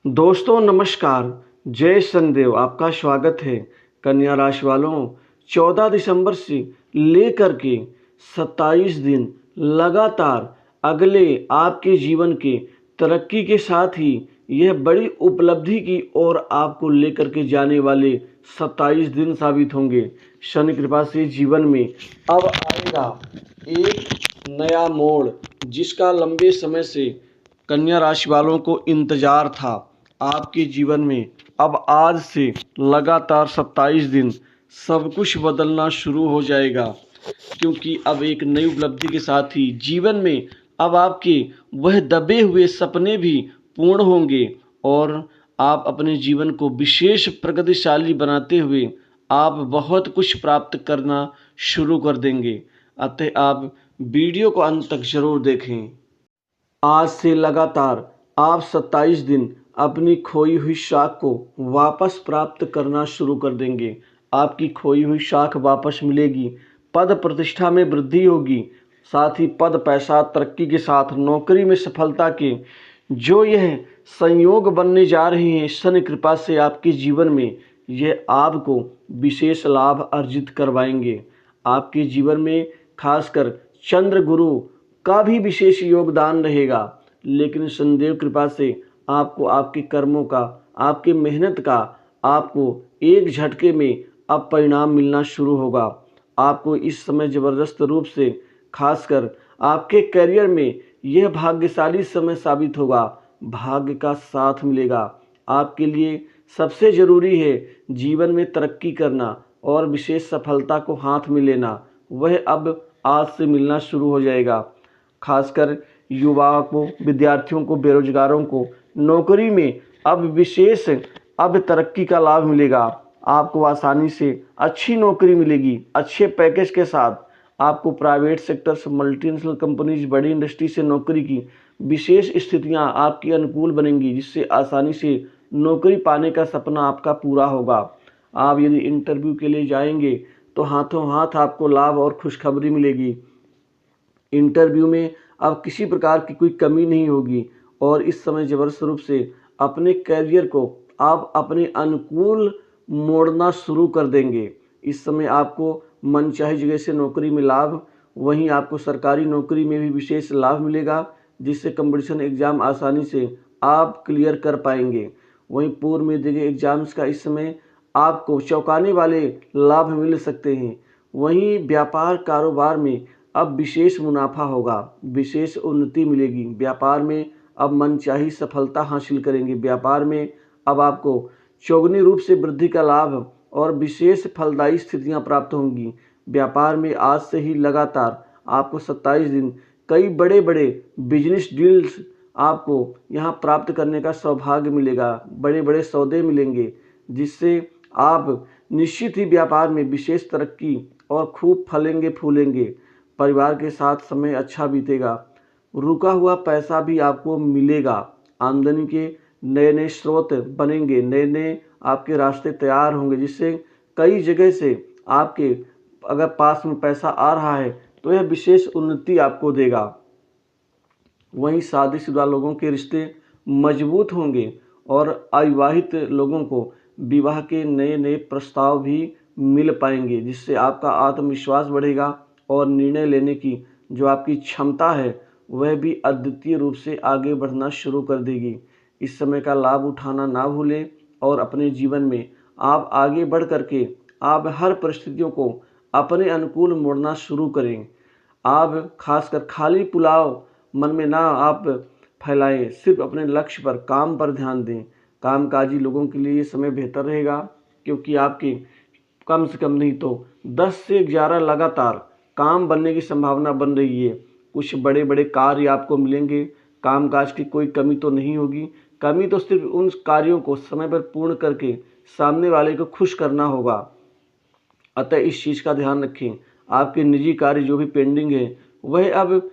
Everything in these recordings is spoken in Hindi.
दोस्तों नमस्कार, जय शनिदेव। आपका स्वागत है। कन्या राशि वालों, 14 दिसंबर से लेकर के 27 दिन लगातार अगले आपके जीवन के तरक्की के साथ ही यह बड़ी उपलब्धि की ओर आपको लेकर के जाने वाले 27 दिन साबित होंगे। शनि कृपा से जीवन में अब आएगा एक नया मोड़, जिसका लंबे समय से कन्या राशि वालों को इंतजार था। आपके जीवन में अब आज से लगातार 27 दिन सब कुछ बदलना शुरू हो जाएगा, क्योंकि अब एक नई उपलब्धि के साथ ही जीवन में अब आपके वह दबे हुए सपने भी पूर्ण होंगे और आप अपने जीवन को विशेष प्रगतिशाली बनाते हुए आप बहुत कुछ प्राप्त करना शुरू कर देंगे। अतः आप वीडियो को अंत तक जरूर देखें। आज से लगातार आप 27 दिन अपनी खोई हुई शाख को वापस प्राप्त करना शुरू कर देंगे। आपकी खोई हुई शाख वापस मिलेगी, पद प्रतिष्ठा में वृद्धि होगी, साथ ही पद पैसा तरक्की के साथ नौकरी में सफलता के जो यह संयोग बनने जा रहे हैं, शनि कृपा से आपके जीवन में यह आपको विशेष लाभ अर्जित करवाएंगे। आपके जीवन में खासकर चंद्र गुरु का भी विशेष योगदान रहेगा, लेकिन शनिदेव कृपा से आपको आपके कर्मों का, आपकी मेहनत का आपको एक झटके में अब परिणाम मिलना शुरू होगा। आपको इस समय ज़बरदस्त रूप से खासकर आपके करियर में यह भाग्यशाली समय साबित होगा। भाग्य का साथ मिलेगा। आपके लिए सबसे ज़रूरी है जीवन में तरक्की करना और विशेष सफलता को हाथ में लेना। वह अब आज से मिलना शुरू हो जाएगा। खासकर युवाओं को, विद्यार्थियों को, बेरोजगारों को नौकरी में अब विशेष तरक्की का लाभ मिलेगा। आपको आसानी से अच्छी नौकरी मिलेगी, अच्छे पैकेज के साथ। आपको प्राइवेट सेक्टर से, मल्टीनेशनल कंपनीज, बड़ी इंडस्ट्री से नौकरी की विशेष स्थितियां आपकी अनुकूल बनेंगी, जिससे आसानी से नौकरी पाने का सपना आपका पूरा होगा। आप यदि इंटरव्यू के लिए जाएंगे तो हाथों हाथ आपको लाभ और खुशखबरी मिलेगी। इंटरव्यू में अब किसी प्रकार की कोई कमी नहीं होगी और इस समय ज़बरदस्त रूप से अपने करियर को आप अपने अनुकूल मोड़ना शुरू कर देंगे। इस समय आपको मनचाही जगह से नौकरी में लाभ, वहीं आपको सरकारी नौकरी में भी विशेष लाभ मिलेगा, जिससे कंपटीशन एग्ज़ाम आसानी से आप क्लियर कर पाएंगे। वहीं पूर्व में दिए एग्ज़ाम्स का इस समय आपको चौंकाने वाले लाभ मिल सकते हैं। वहीं व्यापार कारोबार में अब विशेष मुनाफा होगा, विशेष उन्नति मिलेगी। व्यापार में अब मनचाही सफलता हासिल करेंगे। व्यापार में अब आपको चौगुनी रूप से वृद्धि का लाभ और विशेष फलदायी स्थितियां प्राप्त होंगी। व्यापार में आज से ही लगातार आपको 27 दिन कई बड़े बड़े बिजनेस डील्स आपको यहां प्राप्त करने का सौभाग्य मिलेगा। बड़े बड़े सौदे मिलेंगे, जिससे आप निश्चित ही व्यापार में विशेष तरक्की और खूब फलेंगे फूलेंगे। परिवार के साथ समय अच्छा बीतेगा। रुका हुआ पैसा भी आपको मिलेगा। आमदनी के नए नए स्रोत बनेंगे, नए नए आपके रास्ते तैयार होंगे, जिससे कई जगह से आपके अगर पास में पैसा आ रहा है तो यह विशेष उन्नति आपको देगा। वहीं शादीशुदा लोगों के रिश्ते मजबूत होंगे और अविवाहित लोगों को विवाह के नए नए प्रस्ताव भी मिल पाएंगे, जिससे आपका आत्मविश्वास बढ़ेगा और निर्णय लेने की जो आपकी क्षमता है वह भी अद्वितीय रूप से आगे बढ़ना शुरू कर देगी। इस समय का लाभ उठाना ना भूलें और अपने जीवन में आप आगे बढ़ करके आप हर परिस्थितियों को अपने अनुकूल मोड़ना शुरू करें। आप खासकर खाली पुलाव मन में ना आप फैलाएं, सिर्फ अपने लक्ष्य पर, काम पर ध्यान दें। कामकाजी लोगों के लिए ये समय बेहतर रहेगा, क्योंकि आपके कम से कम नहीं तो 10 से 11 लगातार काम बनने की संभावना बन रही है। कुछ बड़े बड़े कार्य आपको मिलेंगे। कामकाज की कोई कमी तो नहीं होगी। कमी तो सिर्फ उन कार्यों को समय पर पूर्ण करके सामने वाले को खुश करना होगा। अतः इस चीज़ का ध्यान रखें। आपके निजी कार्य जो भी पेंडिंग है वह अब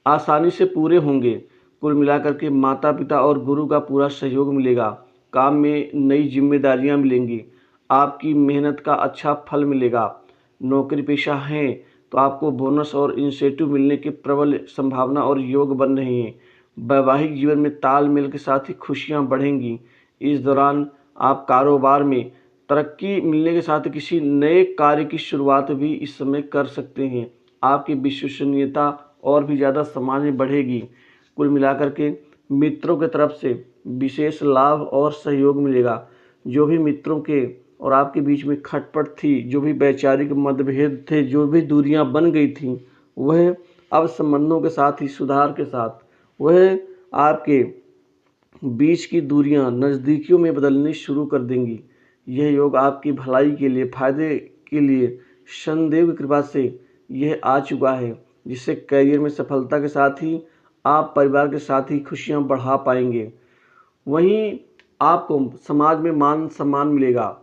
आसानी से पूरे होंगे। कुल मिलाकर के माता पिता और गुरु का पूरा सहयोग मिलेगा। काम में नई जिम्मेदारियां मिलेंगी। आपकी मेहनत का अच्छा फल मिलेगा। नौकरी पेशा हैं तो आपको बोनस और इंसेंटिव मिलने की प्रबल संभावना और योग बन रहे हैं। वैवाहिक जीवन में तालमेल के साथ ही खुशियां बढ़ेंगी। इस दौरान आप कारोबार में तरक्की मिलने के साथ किसी नए कार्य की शुरुआत भी इस समय कर सकते हैं। आपकी विश्वसनीयता और भी ज़्यादा समाज में बढ़ेगी। कुल मिलाकर के मित्रों की तरफ से विशेष लाभ और सहयोग मिलेगा। जो भी मित्रों के और आपके बीच में खटपट थी, जो भी वैचारिक मतभेद थे, जो भी दूरियां बन गई थीं, वह अब संबंधों के साथ ही सुधार के साथ वह आपके बीच की दूरियां नज़दीकियों में बदलनी शुरू कर देंगी। यह योग आपकी भलाई के लिए, फायदे के लिए शनिदेव की कृपा से यह आ चुका है, जिससे करियर में सफलता के साथ ही आप परिवार के साथ ही खुशियां बढ़ा पाएंगे। वहीं आपको समाज में मान सम्मान मिलेगा।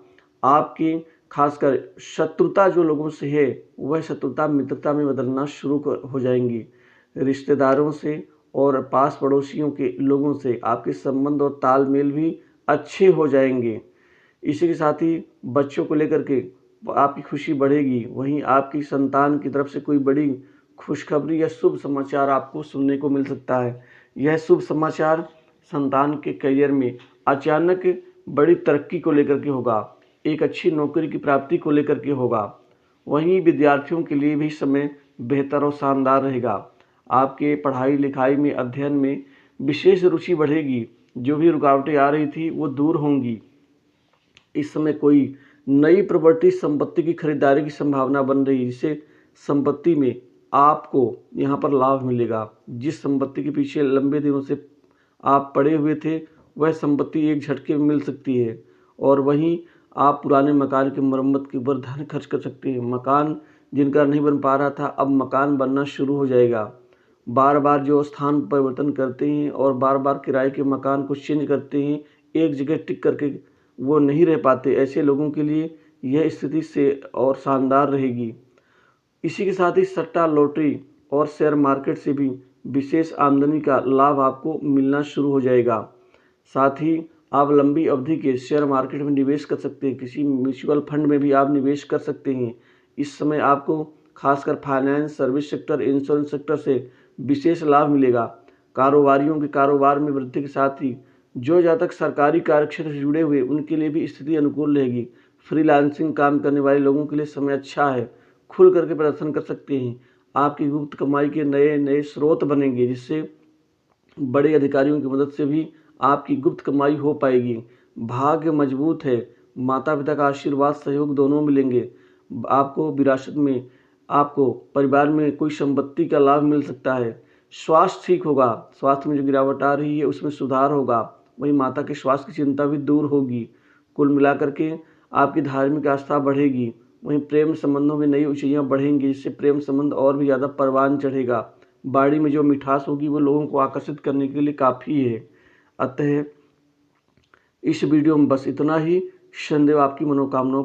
आपकी खासकर शत्रुता जो लोगों से है, वह शत्रुता मित्रता में बदलना शुरू हो जाएंगी। रिश्तेदारों से और पास पड़ोसियों के लोगों से आपके संबंध और तालमेल भी अच्छे हो जाएंगे। इसी के साथ ही बच्चों को लेकर के आपकी खुशी बढ़ेगी। वहीं आपकी संतान की तरफ से कोई बड़ी खुशखबरी या शुभ समाचार आपको सुनने को मिल सकता है। यह शुभ समाचार संतान के करियर में अचानक बड़ी तरक्की को लेकर के होगा, एक अच्छी नौकरी की प्राप्ति को लेकर के होगा। वहीं विद्यार्थियों के लिए भी समय बेहतर और शानदार रहेगा। आपके पढ़ाई लिखाई में, अध्ययन में विशेष रुचि बढ़ेगी। जो भी रुकावटें आ रही थी वो दूर होंगी। इस समय कोई नई प्रॉपर्टी संपत्ति की खरीदारी की संभावना बन रही है, जिससे संपत्ति में आपको यहाँ पर लाभ मिलेगा। जिस संपत्ति के पीछे लंबे दिनों से आप पड़े हुए थे, वह संपत्ति एक झटके में मिल सकती है। और वहीं आप पुराने मकान की मरम्मत के ऊपर धन खर्च कर सकते हैं। मकान जिनका नहीं बन पा रहा था, अब मकान बनना शुरू हो जाएगा। बार बार जो स्थान परिवर्तन करते हैं और बार बार किराए के मकान को चेंज करते हैं, एक जगह टिक करके वो नहीं रह पाते, ऐसे लोगों के लिए यह स्थिति से और शानदार रहेगी। इसी के साथ ही सट्टा, लॉटरी और शेयर मार्केट से भी विशेष आमदनी का लाभ आपको मिलना शुरू हो जाएगा। साथ ही आप लंबी अवधि के शेयर मार्केट में निवेश कर सकते हैं। किसी म्यूचुअल फंड में भी आप निवेश कर सकते हैं। इस समय आपको खासकर finance, service sector, insurance sector से विशेष लाभ मिलेगा। कारोबारियों के कारोबार में वृद्धि के साथ ही जो जहाँ तक सरकारी कार्यक्षेत्र से जुड़े हुए, उनके लिए भी स्थिति अनुकूल रहेगी। फ्रीलांसिंग काम करने वाले लोगों के लिए समय अच्छा है, खुल करके प्रदर्शन कर सकते हैं। आपकी गुप्त कमाई के नए नए स्रोत बनेंगे, जिससे बड़े अधिकारियों की मदद से भी आपकी गुप्त कमाई हो पाएगी। भाग्य मजबूत है, माता पिता का आशीर्वाद, सहयोग दोनों मिलेंगे। आपको विरासत में, आपको परिवार में कोई संपत्ति का लाभ मिल सकता है। स्वास्थ्य ठीक होगा, स्वास्थ्य में जो गिरावट आ रही है उसमें सुधार होगा। वहीं माता के स्वास्थ्य की चिंता भी दूर होगी। कुल मिलाकर के आपकी धार्मिक आस्था बढ़ेगी। वहीं प्रेम संबंधों में नई ऊंचाइयां बढ़ेंगी, जिससे प्रेम संबंध और भी ज़्यादा परवान चढ़ेगा। बाड़ी में जो मिठास होगी वो लोगों को आकर्षित करने के लिए काफ़ी है। अतः इस वीडियो में बस इतना ही। शनिदेव आपकी मनोकामनाओं